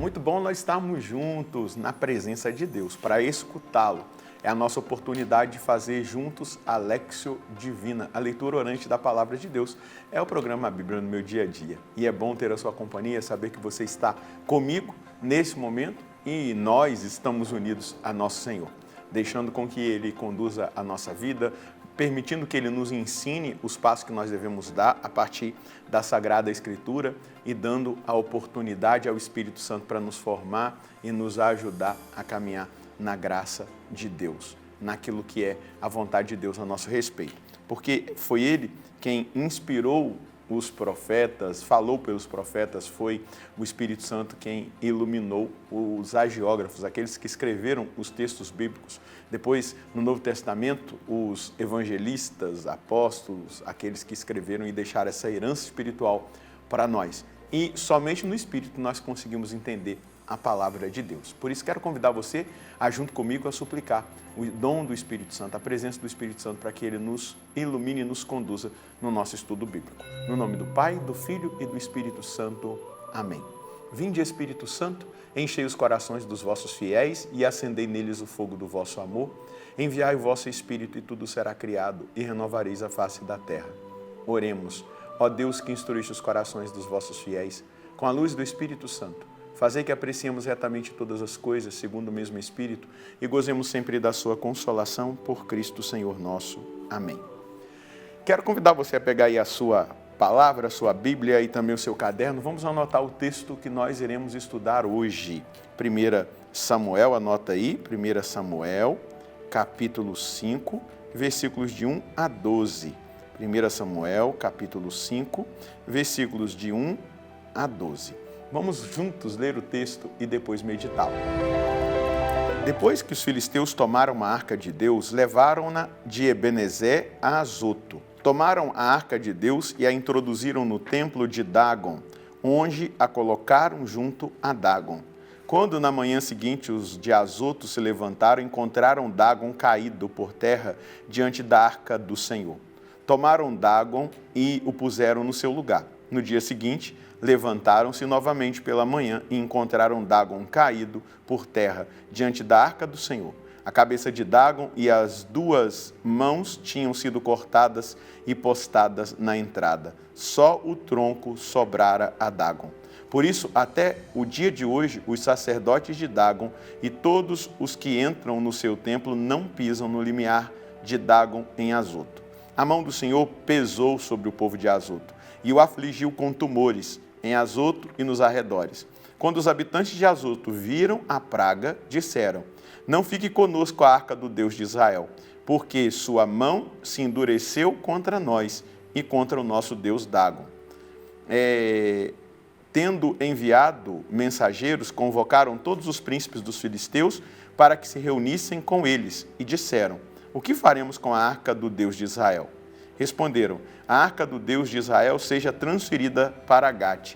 muito bom nós estarmos juntos na presença de Deus, para escutá-lo. É a nossa oportunidade de fazer juntos a Lexio Divina, a leitura orante da Palavra de Deus. É o programa Bíblia no meu dia a dia. E é bom ter a sua companhia, saber que você está comigo nesse momento e nós estamos unidos a nosso Senhor, deixando com que Ele conduza a nossa vida, permitindo que Ele nos ensine os passos que nós devemos dar a partir da Sagrada Escritura e dando a oportunidade ao Espírito Santo para nos formar e nos ajudar a caminhar na graça de Deus, naquilo que é a vontade de Deus a nosso respeito. Porque foi Ele quem inspirou os profetas, falou pelos profetas, foi o Espírito Santo quem iluminou os hagiógrafos, aqueles que escreveram os textos bíblicos. Depois, no Novo Testamento, os evangelistas, apóstolos, aqueles que escreveram e deixaram essa herança espiritual para nós. E somente no Espírito nós conseguimos entender a palavra de Deus. Por isso quero convidar você a, junto comigo, a suplicar o dom do Espírito Santo, a presença do Espírito Santo, para que Ele nos ilumine e nos conduza no nosso estudo bíblico. No nome do Pai, do Filho e do Espírito Santo. Amém. Vinde, Espírito Santo, enchei os corações dos vossos fiéis e acendei neles o fogo do vosso amor. Enviai o vosso Espírito e tudo será criado e renovareis a face da terra. Oremos. Ó Deus, que instruíste os corações dos vossos fiéis com a luz do Espírito Santo, fazei que apreciemos retamente todas as coisas, segundo o mesmo Espírito, e gozemos sempre da sua consolação, por Cristo Senhor nosso. Amém. Quero convidar você a pegar aí a sua palavra, a sua Bíblia e também o seu caderno. Vamos anotar o texto que nós iremos estudar hoje. 1 Samuel, anota aí, 1 Samuel, capítulo 5, versículos de 1 a 12. 1 Samuel, capítulo 5, versículos de 1 a 12. Vamos juntos ler o texto e depois meditá-lo. Depois que os filisteus tomaram a arca de Deus, levaram-na de Ebenezer a Azoto. Tomaram a arca de Deus e a introduziram no templo de Dagon, onde a colocaram junto a Dagon. Quando na manhã seguinte os de Azoto se levantaram, encontraram Dagon caído por terra diante da arca do Senhor. Tomaram Dagon e o puseram no seu lugar. No dia seguinte, levantaram-se novamente pela manhã e encontraram Dagon caído por terra diante da arca do Senhor. A cabeça de Dagon e as duas mãos tinham sido cortadas e postadas na entrada. Só o tronco sobrara a Dagon. Por isso, até o dia de hoje, os sacerdotes de Dagon e todos os que entram no seu templo não pisam no limiar de Dagon em Azoto. A mão do Senhor pesou sobre o povo de Azoto e o afligiu com tumores em Azoto e nos arredores. Quando os habitantes de Azoto viram a praga, disseram: não fique conosco a arca do Deus de Israel, porque sua mão se endureceu contra nós e contra o nosso Deus Dagon. Tendo enviado mensageiros, convocaram todos os príncipes dos filisteus para que se reunissem com eles e disseram: o que faremos com a arca do Deus de Israel? Responderam: a arca do Deus de Israel seja transferida para Gate.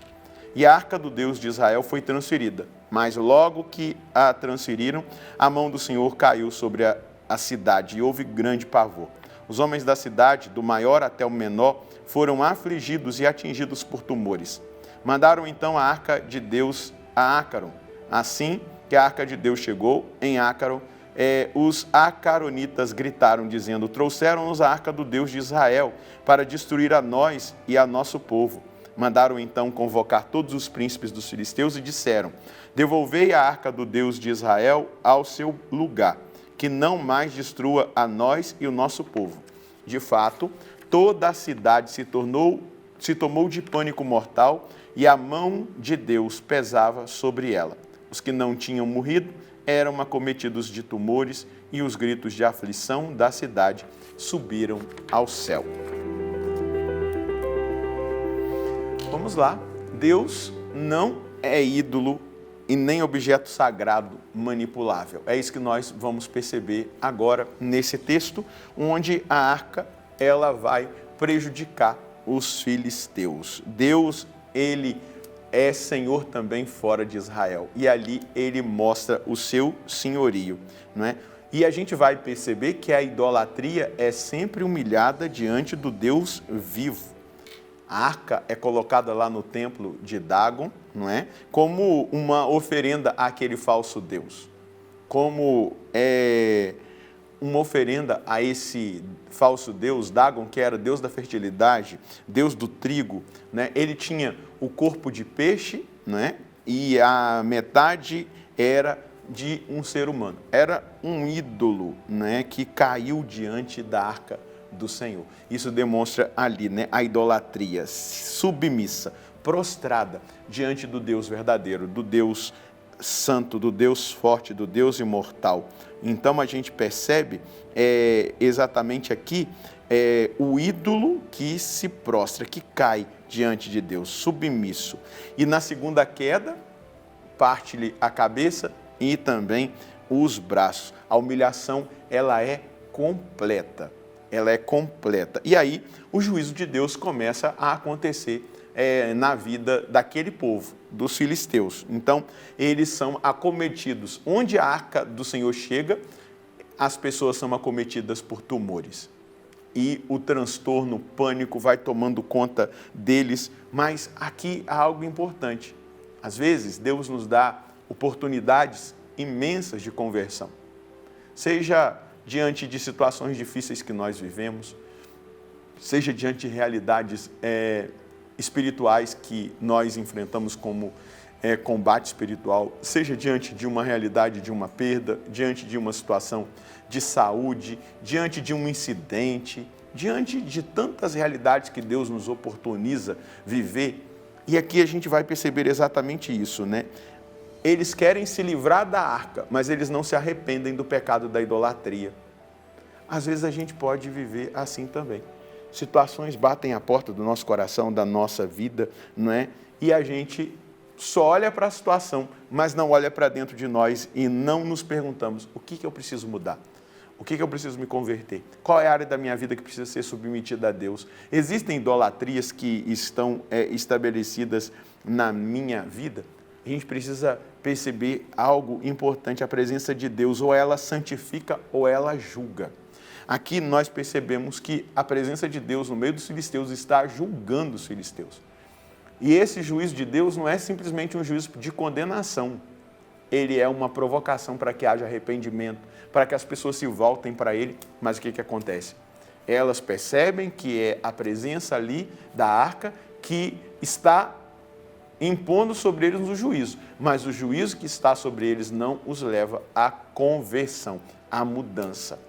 E a arca do Deus de Israel foi transferida, mas logo que a transferiram, a mão do Senhor caiu sobre a cidade e houve grande pavor. Os homens da cidade, do maior até o menor, foram afligidos e atingidos por tumores. Mandaram então a arca de Deus a Ácaro. Assim que a arca de Deus chegou em Ácaro, os acaronitas gritaram, dizendo: trouxeram-nos a arca do Deus de Israel para destruir a nós e a nosso povo. Mandaram então convocar todos os príncipes dos filisteus e disseram: devolvei a arca do Deus de Israel ao seu lugar, que não mais destrua a nós e o nosso povo. De fato, toda a cidade se tomou de pânico mortal e a mão de Deus pesava sobre ela. Os que não tinham morrido eram acometidos de tumores e os gritos de aflição da cidade subiram ao céu. Vamos lá. Deus não é ídolo e nem objeto sagrado manipulável. É isso que nós vamos perceber agora nesse texto, onde a arca ela vai prejudicar os filisteus. Deus, ele é Senhor também fora de Israel. E ali ele mostra o seu senhorio, não é? E a gente vai perceber que a idolatria é sempre humilhada diante do Deus vivo. A arca é colocada lá no templo de Dagon, não é? Como uma oferenda àquele falso deus. Como uma oferenda a esse falso deus, Dagon, que era deus da fertilidade, deus do trigo, né? Ele tinha o corpo de peixe, né? E a metade era de um ser humano. Era um ídolo, né? Que caiu diante da arca do Senhor. Isso demonstra ali, né? A idolatria submissa, prostrada diante do Deus verdadeiro, do Deus santo, do Deus forte, do Deus imortal. Então a gente percebe exatamente aqui o ídolo que se prostra, que cai diante de Deus, submisso. E na segunda queda, parte-lhe a cabeça e também os braços. A humilhação, ela é completa. Ela é completa. E aí o juízo de Deus começa a acontecer na vida daquele povo, dos filisteus. Então, eles são acometidos. Onde a arca do Senhor chega, as pessoas são acometidas por tumores. E o transtorno, o pânico vai tomando conta deles. Mas aqui há algo importante. Às vezes, Deus nos dá oportunidades imensas de conversão. Seja diante de situações difíceis que nós vivemos, seja diante de realidades espirituais que nós enfrentamos como combate espiritual, seja diante de uma realidade de uma perda, diante de uma situação de saúde, diante de um incidente, diante de tantas realidades que Deus nos oportuniza viver. E aqui a gente vai perceber exatamente isso, né? Eles querem se livrar da arca, mas eles não se arrependem do pecado da idolatria. Às vezes a gente pode viver assim também. Situações batem à porta do nosso coração, da nossa vida, não é? E a gente só olha para a situação, mas não olha para dentro de nós e não nos perguntamos: o que eu preciso mudar? O que eu preciso me converter? Qual é a área da minha vida que precisa ser submetida a Deus? Existem idolatrias que estão estabelecidas na minha vida? A gente precisa perceber algo importante: a presença de Deus, ou ela santifica ou ela julga. Aqui nós percebemos que a presença de Deus no meio dos filisteus está julgando os filisteus. E esse juízo de Deus não é simplesmente um juízo de condenação. Ele é uma provocação para que haja arrependimento, para que as pessoas se voltem para Ele. Mas o que acontece? Elas percebem que é a presença ali da arca que está impondo sobre eles o juízo. Mas o juízo que está sobre eles não os leva à conversão, à mudança.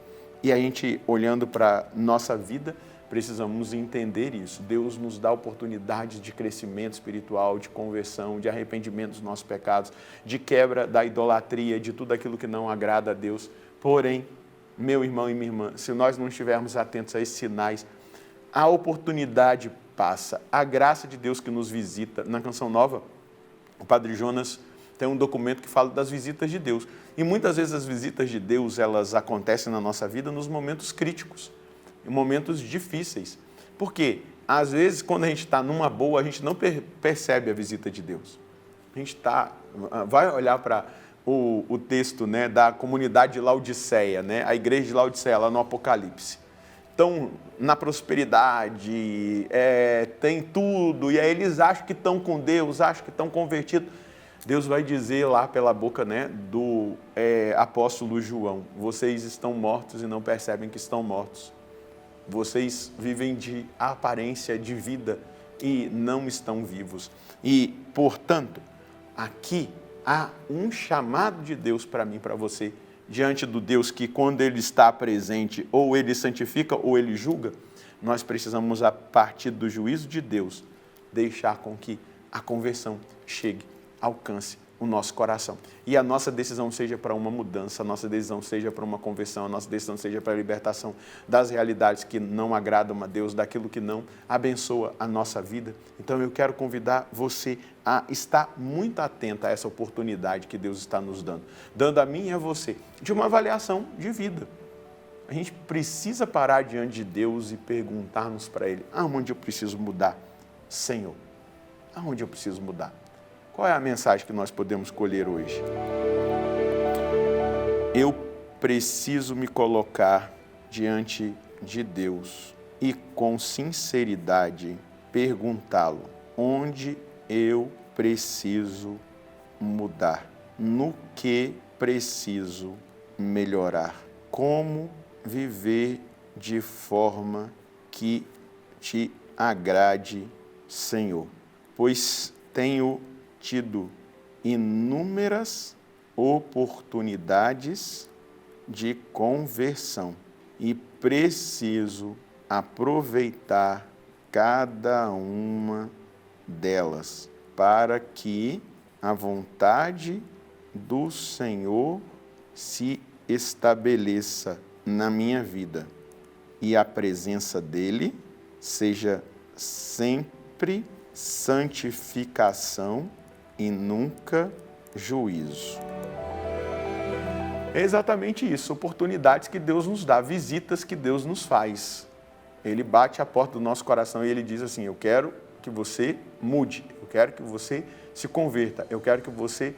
E a gente, olhando para a nossa vida, precisamos entender isso. Deus nos dá oportunidades de crescimento espiritual, de conversão, de arrependimento dos nossos pecados, de quebra da idolatria, de tudo aquilo que não agrada a Deus. Porém, meu irmão e minha irmã, se nós não estivermos atentos a esses sinais, a oportunidade passa. A graça de Deus que nos visita. Na Canção Nova, o Padre Jonas tem um documento que fala das visitas de Deus. E muitas vezes as visitas de Deus, elas acontecem na nossa vida nos momentos críticos, em momentos difíceis. Por quê? Às vezes, quando a gente está numa boa, a gente não percebe a visita de Deus. A gente vai olhar para o texto, né, da comunidade de Laodiceia, né, a igreja de Laodiceia, lá no Apocalipse. Estão na prosperidade, tem tudo, e aí eles acham que estão com Deus, acham que estão convertidos. Deus vai dizer lá pela boca, né, do apóstolo João: vocês estão mortos e não percebem que estão mortos. Vocês vivem de aparência de vida e não estão vivos. E, portanto, aqui há um chamado de Deus para mim, para você, diante do Deus que, quando Ele está presente, ou Ele santifica ou Ele julga. Nós precisamos, a partir do juízo de Deus, deixar com que a conversão chegue, alcance o nosso coração. E a nossa decisão seja para uma mudança, a nossa decisão seja para uma conversão, a nossa decisão seja para a libertação das realidades que não agradam a Deus, daquilo que não abençoa a nossa vida. Então eu quero convidar você a estar muito atento a essa oportunidade que Deus está nos dando a mim e a você, de uma avaliação de vida. A gente precisa parar diante de Deus e perguntarmos para Ele: aonde eu preciso mudar, Senhor? Aonde eu preciso mudar? Qual é a mensagem que nós podemos colher hoje? Eu preciso me colocar diante de Deus e, com sinceridade, perguntá-lo: onde eu preciso mudar? No que preciso melhorar? Como viver de forma que te agrade, Senhor? Pois tenho tido inúmeras oportunidades de conversão e preciso aproveitar cada uma delas para que a vontade do Senhor se estabeleça na minha vida e a presença dele seja sempre santificação e nunca juízo. É exatamente isso, oportunidades que Deus nos dá, visitas que Deus nos faz. Ele bate a porta do nosso coração e ele diz assim: eu quero que você mude, eu quero que você se converta, eu quero que você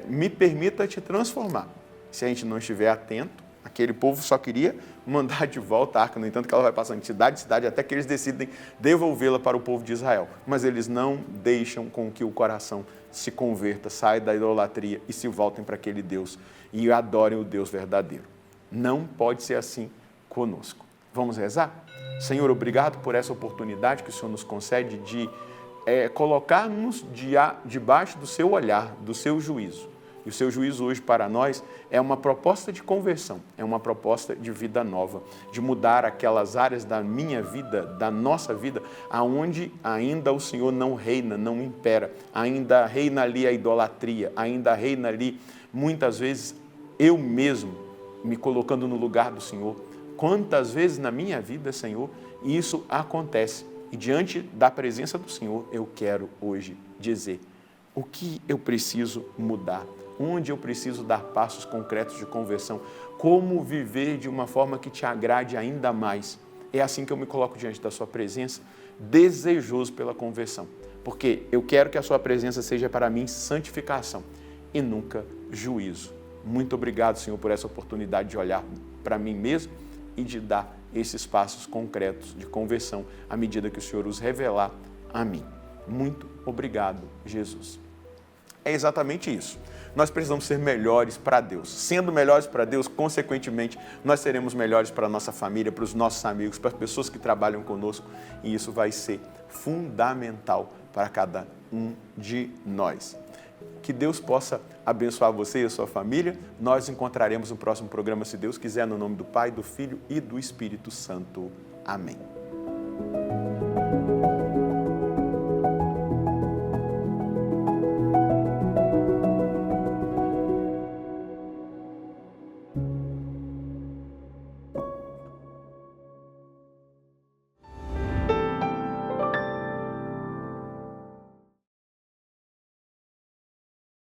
me permita te transformar. Se a gente não estiver atento, aquele povo só queria mandar de volta a arca, no entanto que ela vai passando de cidade em cidade até que eles decidem devolvê-la para o povo de Israel. Mas eles não deixam com que o coração se converta, saia da idolatria e se voltem para aquele Deus e adorem o Deus verdadeiro. Não pode ser assim conosco. Vamos rezar? Senhor, obrigado por essa oportunidade que o Senhor nos concede de colocar-nos debaixo do seu olhar, do seu juízo. E o seu juízo hoje para nós é uma proposta de conversão, é uma proposta de vida nova, de mudar aquelas áreas da minha vida, da nossa vida, aonde ainda o Senhor não reina, não impera, ainda reina ali a idolatria, ainda reina ali, muitas vezes, eu mesmo me colocando no lugar do Senhor. Quantas vezes na minha vida, Senhor, isso acontece. E diante da presença do Senhor, eu quero hoje dizer o que eu preciso mudar, onde eu preciso dar passos concretos de conversão, como viver de uma forma que te agrade ainda mais. É assim que eu me coloco diante da sua presença, desejoso pela conversão, porque eu quero que a sua presença seja para mim santificação e nunca juízo. Muito obrigado, Senhor, por essa oportunidade de olhar para mim mesmo e de dar esses passos concretos de conversão à medida que o Senhor os revelar a mim. Muito obrigado, Jesus. É exatamente isso. Nós precisamos ser melhores para Deus. Sendo melhores para Deus, consequentemente, nós seremos melhores para a nossa família, para os nossos amigos, para as pessoas que trabalham conosco. E isso vai ser fundamental para cada um de nós. Que Deus possa abençoar você e a sua família. Nós nos encontraremos no próximo programa, se Deus quiser, no nome do Pai, do Filho e do Espírito Santo. Amém.